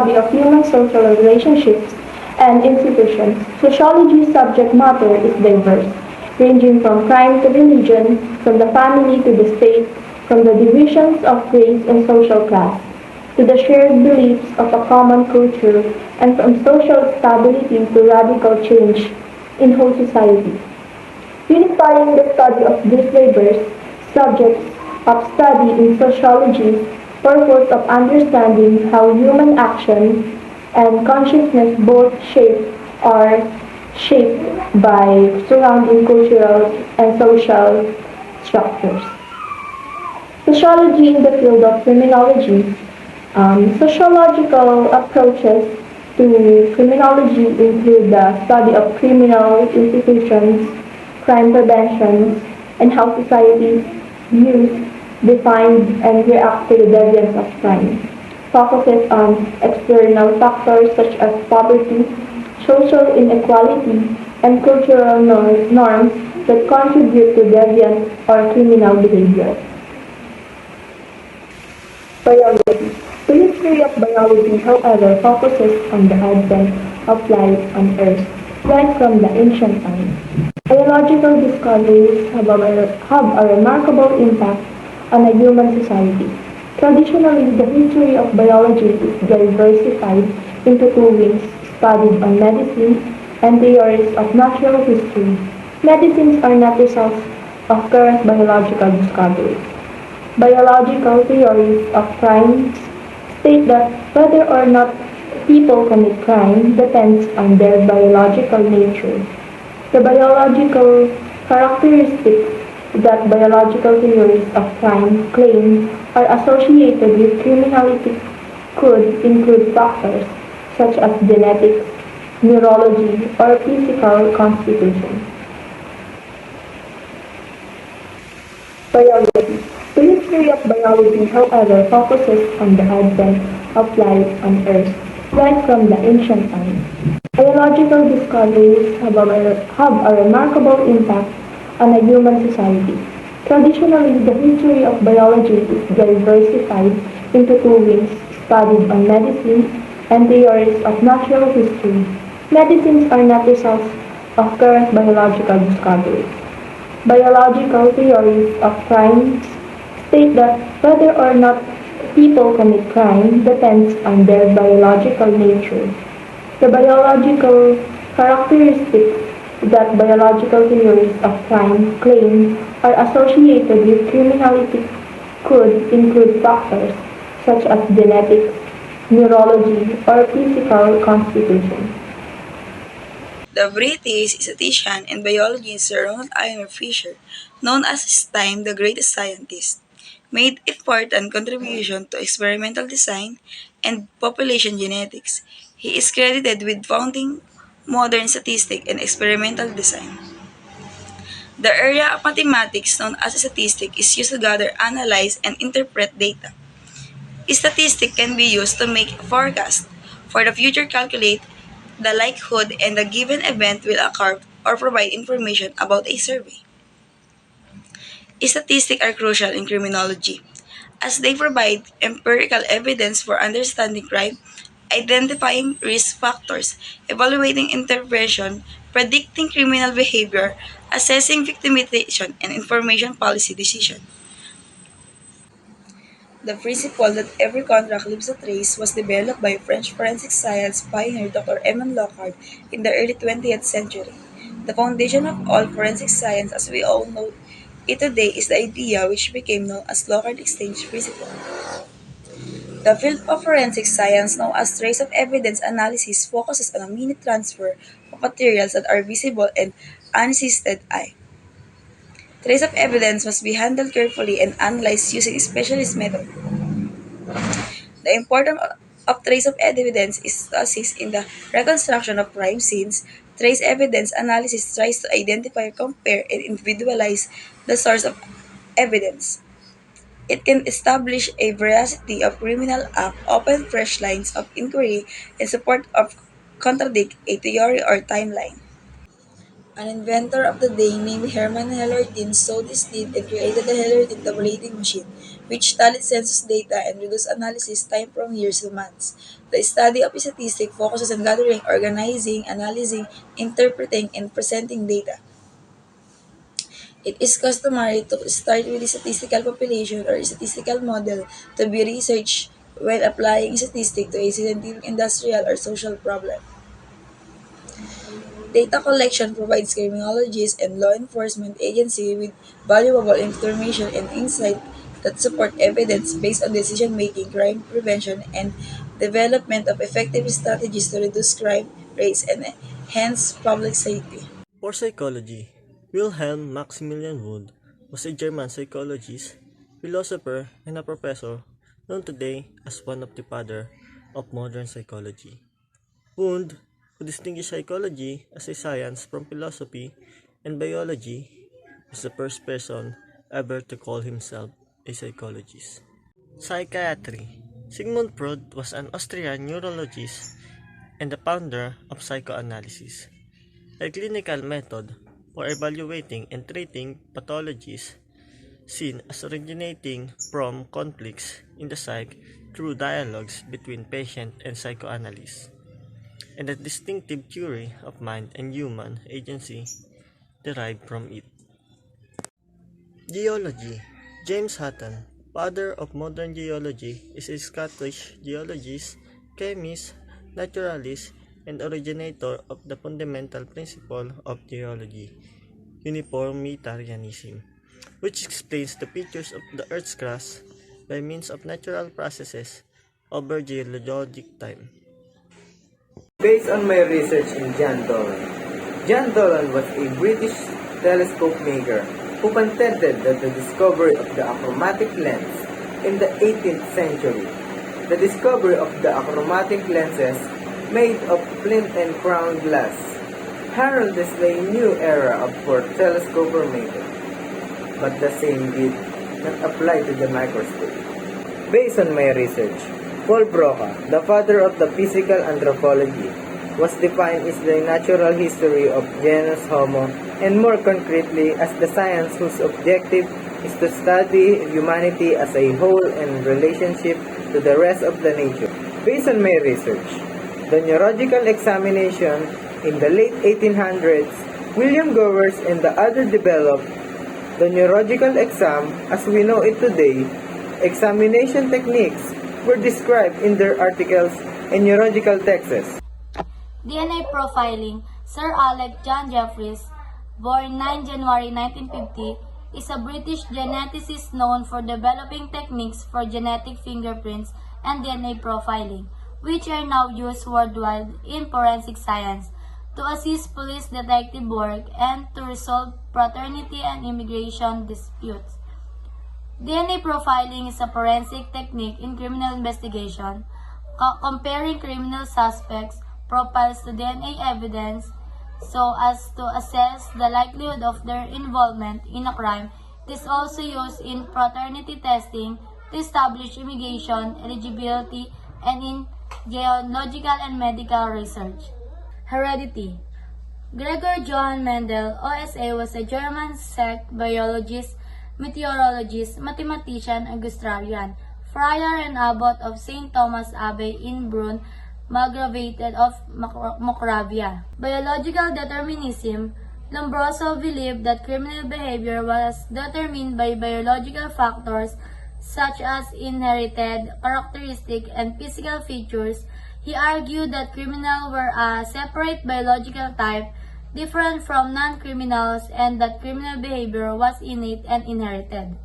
study of human social relationships and institutions. Sociology's subject matter is diverse, ranging from crime to religion, from the family to the state, from the divisions of race and social class, to the shared beliefs of a common culture, and from social stability to radical change in whole society. Unifying the study of these diverse subjects of study in sociology's purpose of understanding how human action and consciousness both shape are shaped by surrounding cultural and social structures. Sociology in the field of criminology. Sociological approaches to criminology include the study of criminal institutions, crime prevention, and how society views, defines, and reacts to the deviance of crime. Focuses on external factors such as poverty, social inequality, and cultural norms that contribute to deviant or criminal behavior. Biology. The history of biology, however, focuses on the advent of life on Earth right from the ancient times. Biological discoveries have a remarkable impact on a human society. Traditionally, the history of biology is diversified into two wings studied on medicine and theories of natural history. Medicines are not results of current biological discoveries. Biological theories of crimes state that whether or not people commit crime depends on their biological nature. The biological characteristics that biological theories of crime claim are associated with criminality could include factors such as genetics, neurology, or physical constitution. Biology. The history of biology, however, focuses on the advent of life on Earth right from the ancient times. Biological discoveries have a remarkable impact on a human society. Traditionally, the history of biology is diversified into two wings studied on medicine and theories of natural history. Medicines are not results of current biological discoveries. Biological theories of crimes state that whether or not people commit crime depends on their biological nature. The biological characteristics that biological theories of crime claim are associated with criminality could include factors such as genetics, neurology, or physical constitution. The British statistician and biologist Sir Ronald Iron Fisher, known as his time the greatest scientist, made important contribution to experimental design and population genetics. He is credited with founding modern statistics and experimental design. The area of mathematics known as statistics is used to gather, analyze, and interpret data. Statistics can be used to make forecasts for the future, calculate the likelihood and a given event will occur, or provide information about a survey. Statistics are crucial in criminology, as they provide empirical evidence for understanding crime, identifying risk factors, evaluating intervention, predicting criminal behavior, assessing victimization, and information policy decision. The principle that every contract leaves a trace was developed by French forensic science pioneer Dr. Emile Locard in the early 20th century. The foundation of all forensic science as we all know it today is the idea which became known as Locard exchange principle. The field of forensic science, known as trace of evidence analysis, focuses on a minute transfer of materials that are visible and unassisted eye. Trace of evidence must be handled carefully and analyzed using specialist methods. The importance of trace of evidence is to assist in the reconstruction of crime scenes. Trace evidence analysis tries to identify, compare, and individualize the source of evidence. It can establish a veracity of criminal act, open fresh lines of inquiry, and support of contradict a theory or timeline. An inventor of the day named Hermann Hellertin saw this need and created the Hellertin tabulating machine, which tallied census data and reduced analysis time from years to months. The study of statistics focuses on gathering, organizing, analyzing, interpreting, and presenting data. It is customary to start with a statistical population or statistical model to be researched when applying statistics to a scientific, industrial, or social problem. Data collection provides criminologists and law enforcement agencies with valuable information and insight that support evidence-based on decision-making, crime prevention, and development of effective strategies to reduce crime rates and enhance public safety. For psychology, Wilhelm Maximilian Wundt was a German psychologist, philosopher, and a professor known today as one of the father of modern psychology. Wundt, who distinguished psychology as a science from philosophy and biology, is the first person ever to call himself a psychologist. Psychiatry. Sigmund Freud was an Austrian neurologist and the founder of psychoanalysis, a clinical method for evaluating and treating pathologies seen as originating from conflicts in the psyche through dialogues between patient and psychoanalyst, and a distinctive theory of mind and human agency derived from it. Geology. James Hutton, father of modern geology, is a Scottish geologist, chemist, naturalist, and originator of the fundamental principle of geology, uniformitarianism, which explains the features of the Earth's crust by means of natural processes over geologic time. Based on my research in John Dolan. John Dolan was a British telescope maker who contended that the discovery of the achromatic lens in the 18th century, the discovery of the achromatic lenses made of flint and crown glass, heralded a new era for telescope making. But the same did not apply to the microscope. Based on my research, Paul Broca, the father of the physical anthropology, was defined as the natural history of genus Homo, and more concretely as the science whose objective is to study humanity as a whole and relationship to the rest of the nature. Based on my research, the neurological examination in the late 1800s, William Gowers and the others developed the neurological exam as we know it today. Examination techniques were described in their articles and neurological texts. DNA profiling. Sir Alec John Jeffreys, born 9 January 1950, is a British geneticist known for developing techniques for genetic fingerprints and DNA profiling, which are now used worldwide in forensic science to assist police detective work and to resolve paternity and immigration disputes. DNA profiling is a forensic technique in criminal investigation, comparing criminal suspects' profiles to DNA evidence so as to assess the likelihood of their involvement in a crime. It is also used in paternity testing to establish immigration eligibility and in geological and medical research. Heredity. Gregor Johann Mendel, OSA, was a German sect biologist, meteorologist, mathematician, and Australian, friar and abbot of St. Thomas Abbey in Brunn, Margraviate of Moravia. Biological determinism. Lombroso believed that criminal behavior was determined by biological factors such as inherited characteristics and physical features. He argued that criminals were a separate biological type, different from non-criminals, and that criminal behavior was innate and inherited.